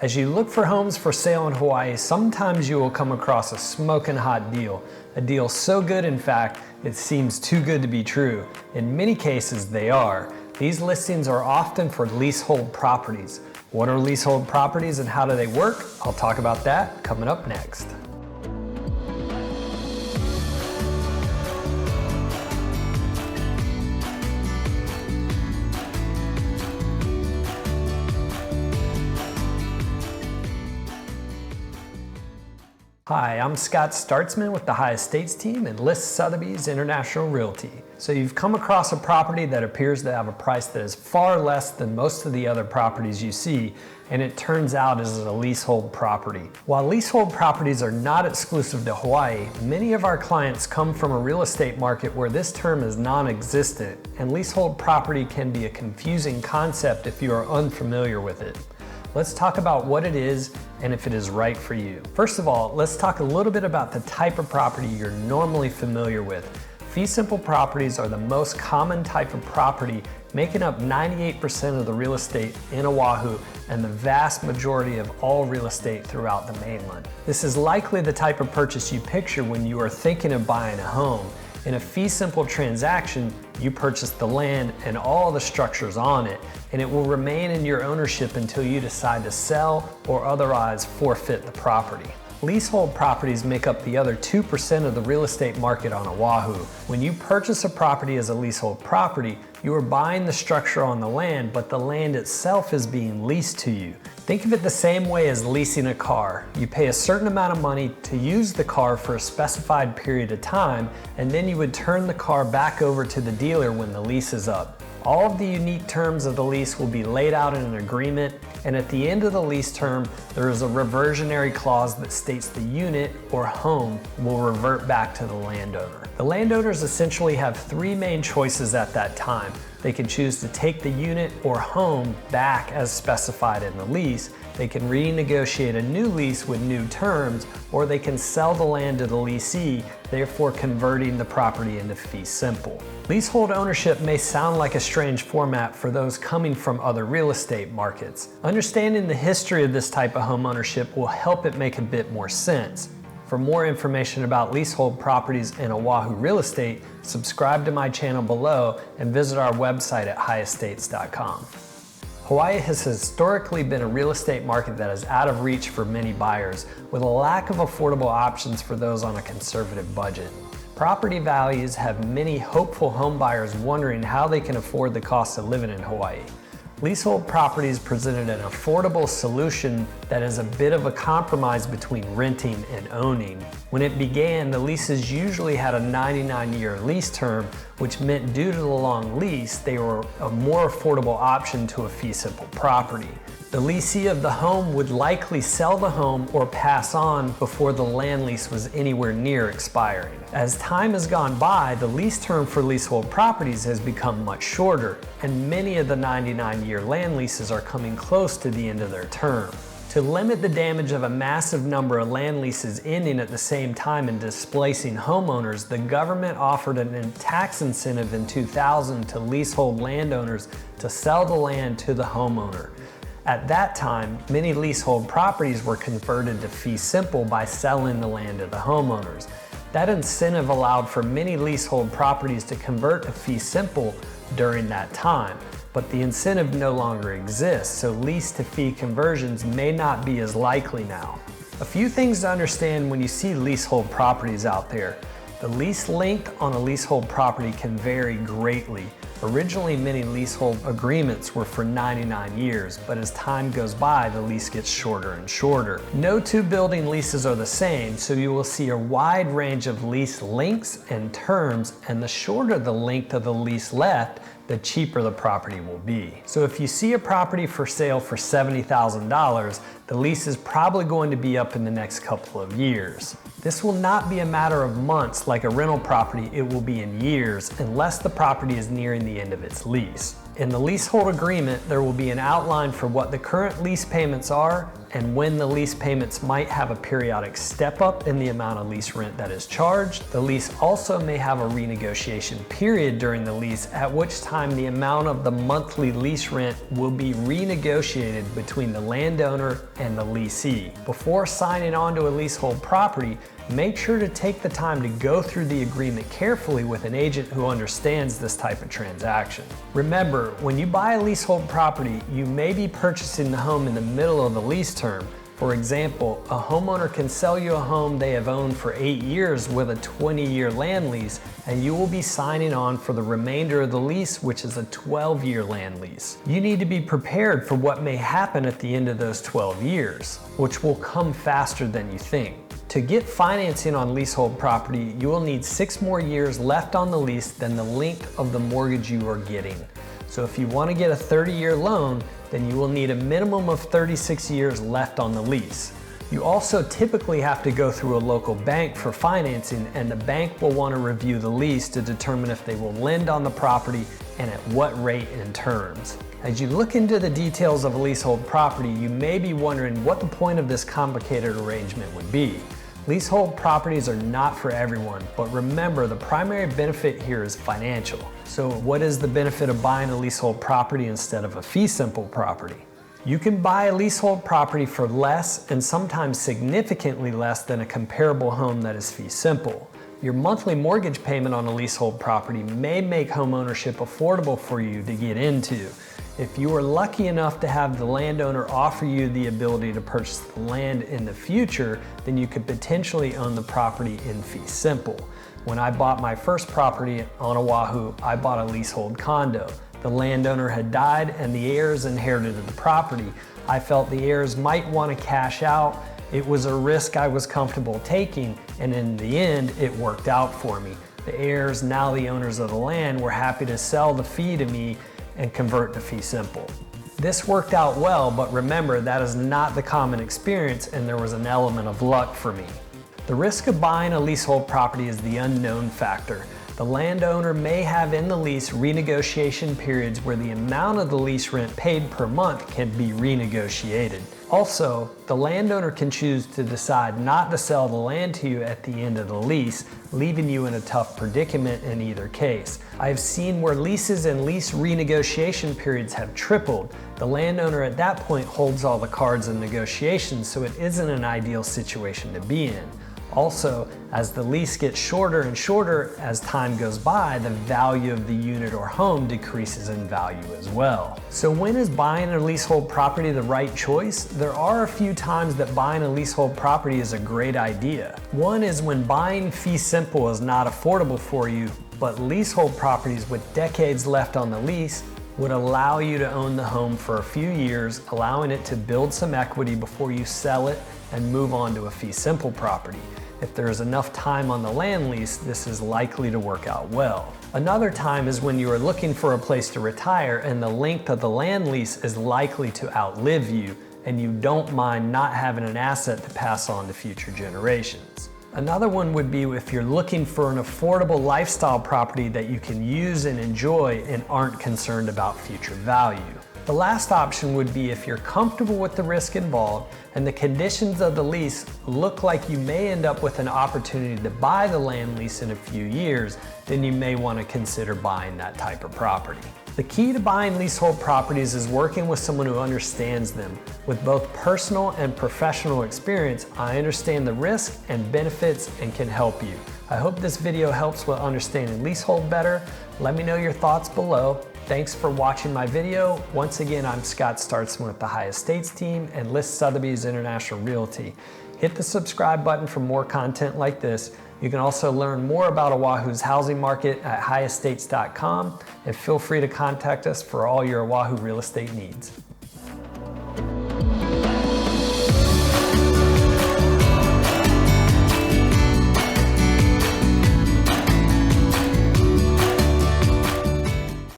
As you look for homes for sale in Hawaii, sometimes you will come across a smoking hot deal. A deal so good, in fact, it seems too good to be true. In many cases, they are. These listings are often for leasehold properties. What are leasehold properties and how do they work? I'll talk about that coming up next. Hi, I'm Scott Startsman with the High Estates team and List Sothebys International Realty. So you've come across a property that appears to have a price that is far less than most of the other properties you see, and it turns out is a leasehold property. While leasehold properties are not exclusive to Hawaii, many of our clients come from a real estate market where this term is non-existent, and leasehold property can be a confusing concept if you are unfamiliar with it. Let's talk about what it is and if it is right for you. First of all, let's talk a little bit about the type of property you're normally familiar with. Fee simple properties are the most common type of property, making up 98% of the real estate in Oahu and the vast majority of all real estate throughout the mainland. This is likely the type of purchase you picture when you are thinking of buying a home. In a fee simple transaction, you purchase the land and all the structures on it, and it will remain in your ownership until you decide to sell or otherwise forfeit the property. Leasehold properties make up the other 2% of the real estate market on Oahu. When you purchase a property as a leasehold property, you are buying the structure on the land, but the land itself is being leased to you. Think of it the same way as leasing a car. You pay a certain amount of money to use the car for a specified period of time, and then you would turn the car back over to the dealer when the lease is up. All of the unique terms of the lease will be laid out in an agreement, and at the end of the lease term, there is a reversionary clause that states the unit or home will revert back to the landowner. The landowners essentially have three main choices at that time. They can choose to take the unit or home back as specified in the lease, they can renegotiate a new lease with new terms, or they can sell the land to the leasee, therefore converting the property into fee simple. Leasehold ownership may sound like a strange format for those coming from other real estate markets. Understanding the history of this type of home ownership will help it make a bit more sense. For more information about leasehold properties in Oahu real estate, subscribe to my channel below and visit our website at highestates.com. Hawaii has historically been a real estate market that is out of reach for many buyers, with a lack of affordable options for those on a conservative budget. Property values have many hopeful home buyers wondering how they can afford the cost of living in Hawaii. Leasehold properties presented an affordable solution that is a bit of a compromise between renting and owning. When it began, the leases usually had a 99-year lease term, which meant due to the long lease, they were a more affordable option to a fee simple property. The leasee of the home would likely sell the home or pass on before the land lease was anywhere near expiring. As time has gone by, the lease term for leasehold properties has become much shorter, and many of the 99-year land leases are coming close to the end of their term. To limit the damage of a massive number of land leases ending at the same time and displacing homeowners, the government offered a tax incentive in 2000 to leasehold landowners to sell the land to the homeowner. At that time, many leasehold properties were converted to fee simple by selling the land to the homeowners. That incentive allowed for many leasehold properties to convert to fee simple during that time, but the incentive no longer exists, so lease to fee conversions may not be as likely now. A few things to understand when you see leasehold properties out there. The lease length on a leasehold property can vary greatly. Originally, many leasehold agreements were for 99 years, but as time goes by, the lease gets shorter and shorter. No two building leases are the same, so you will see a wide range of lease lengths and terms, and the shorter the length of the lease left, the cheaper the property will be. So if you see a property for sale for $70,000, the lease is probably going to be up in the next couple of years. This will not be a matter of months like a rental property, it will be in years unless the property is nearing the end of its lease. In the leasehold agreement, there will be an outline for what the current lease payments are and when the lease payments might have a periodic step up in the amount of lease rent that is charged. The lease also may have a renegotiation period during the lease, at which time the amount of the monthly lease rent will be renegotiated between the landowner and the leasee. Before signing on to a leasehold property, make sure to take the time to go through the agreement carefully with an agent who understands this type of transaction. Remember, when you buy a leasehold property, you may be purchasing the home in the middle of the lease term. For example, a homeowner can sell you a home they have owned for 8 years with a 20-year land lease, and you will be signing on for the remainder of the lease, which is a 12-year land lease. You need to be prepared for what may happen at the end of those 12 years, which will come faster than you think. To get financing on leasehold property, you will need 6 more years left on the lease than the length of the mortgage you are getting. So if you want to get a 30-year loan, then you will need a minimum of 36 years left on the lease. You also typically have to go through a local bank for financing, and the bank will want to review the lease to determine if they will lend on the property and at what rate and terms. As you look into the details of a leasehold property, you may be wondering what the point of this complicated arrangement would be. Leasehold properties are not for everyone, but remember, the primary benefit here is financial. So what is the benefit of buying a leasehold property instead of a fee simple property? You can buy a leasehold property for less and sometimes significantly less than a comparable home that is fee simple. Your monthly mortgage payment on a leasehold property may make home ownership affordable for you to get into. If you are lucky enough to have the landowner offer you the ability to purchase the land in the future, then you could potentially own the property in fee simple. When I bought my first property on Oahu, I bought a leasehold condo. The landowner had died and the heirs inherited the property. I felt the heirs might want to cash out. It was a risk I was comfortable taking, and in the end, it worked out for me. The heirs, now the owners of the land, were happy to sell the fee to me and convert to fee simple. This worked out well, but remember, that is not the common experience, and there was an element of luck for me. The risk of buying a leasehold property is the unknown factor. The landowner may have in the lease renegotiation periods where the amount of the lease rent paid per month can be renegotiated. Also, the landowner can choose to decide not to sell the land to you at the end of the lease, leaving you in a tough predicament in either case. I've seen where leases and lease renegotiation periods have tripled. The landowner at that point holds all the cards in negotiations, so it isn't an ideal situation to be in. Also, as the lease gets shorter and shorter as time goes by, the value of the unit or home decreases in value as well. So when is buying a leasehold property the right choice? There are a few times that buying a leasehold property is a great idea. One is when buying fee simple is not affordable for you, but leasehold properties with decades left on the lease would allow you to own the home for a few years, allowing it to build some equity before you sell it and move on to a fee simple property. If there is enough time on the land lease, this is likely to work out well. Another time is when you are looking for a place to retire and the length of the land lease is likely to outlive you, and you don't mind not having an asset to pass on to future generations. Another one would be if you're looking for an affordable lifestyle property that you can use and enjoy and aren't concerned about future value. The last option would be if you're comfortable with the risk involved and the conditions of the lease look like you may end up with an opportunity to buy the land lease in a few years, then you may want to consider buying that type of property. The key to buying leasehold properties is working with someone who understands them. With both personal and professional experience, I understand the risks and benefits and can help you. I hope this video helps with understanding leasehold better. Let me know your thoughts below. Thanks for watching my video. Once again, I'm Scott Startsman with the High Estates team and List Sothebys International Realty. Hit the subscribe button for more content like this. You can also learn more about Oahu's housing market at highestates.com, and feel free to contact us for all your Oahu real estate needs.